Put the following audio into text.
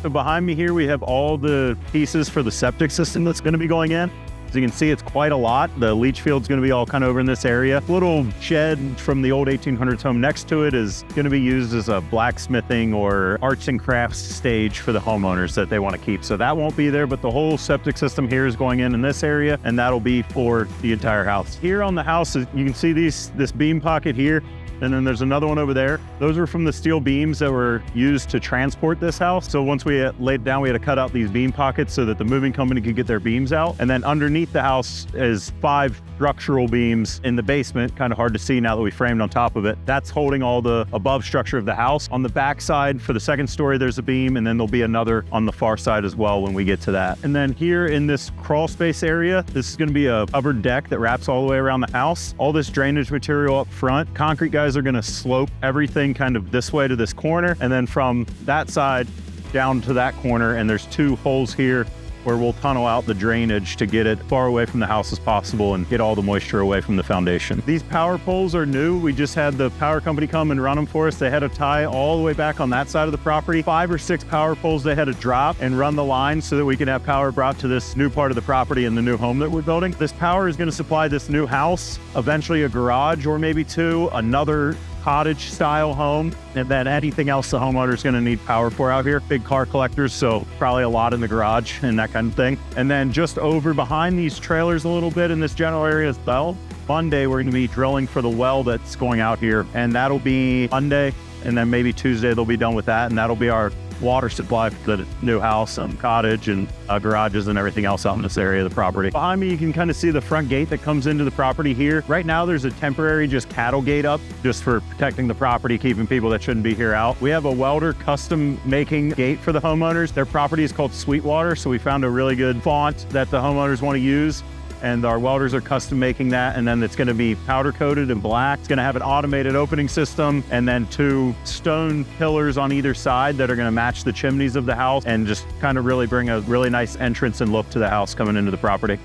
So behind me here, we have all the pieces for the septic system that's going to be going in. As you can see, it's quite a lot. The leach field's going to be all kind of over in this area. Little shed from the old 1800s home next to it is going to be used as a blacksmithing or arts and crafts stage for the homeowners that they want to keep. So that won't be there, but the whole septic system here is going in this area, and that'll be for the entire house. Here on the house, you can see this beam pocket here. And then there's another one over there. Those are from the steel beams that were used to transport this house. So once we laid it down, we had to cut out these beam pockets so that the moving company could get their beams out. And then underneath the house is 5 structural beams in the basement, kind of hard to see now that we framed on top of it. That's holding all the above structure of the house. On the back side for the second story, there's a beam, and then there'll be another on the far side as well when we get to that. And then here in this crawl space area, this is gonna be a covered deck that wraps all the way around the house. All this drainage material up front. Concrete guys are gonna slope everything kind of this way to this corner, and then from that side down to that corner, and there's 2 holes here where we'll tunnel out the drainage to get it far away from the house as possible and get all the moisture away from the foundation. These power poles are new. We just had the power company come and run them for us. They had to tie all the way back on that side of the property. 5 or 6 power poles they had to drop and run the line so that we can have power brought to this new part of the property and the new home that we're building. This power is going to supply this new house, eventually a garage or maybe 2, another cottage style home, and then anything else the homeowner is going to need power for out here. Big car collectors, so probably a lot in the garage and that kind of thing. And then just over behind these trailers a little bit in this general area as well, Monday we're going to be drilling for the well that's going out here, and that'll be Monday, and then maybe Tuesday they'll be done with that, and that'll be our water supply for the new house and cottage and garages and everything else out in this area of the property. Behind me, you can kind of see the front gate that comes into the property here. Right now, there's a temporary just cattle gate up just for protecting the property, keeping people that shouldn't be here out. We have a welder custom making gate for the homeowners. Their property is called Sweetwater, so we found a really good font that the homeowners want to use. And our welders are custom making that, and then it's going to be powder coated and black. It's going to have an automated opening system, and then 2 stone pillars on either side that are going to match the chimneys of the house and just kind of really bring a really nice entrance and look to the house coming into the property.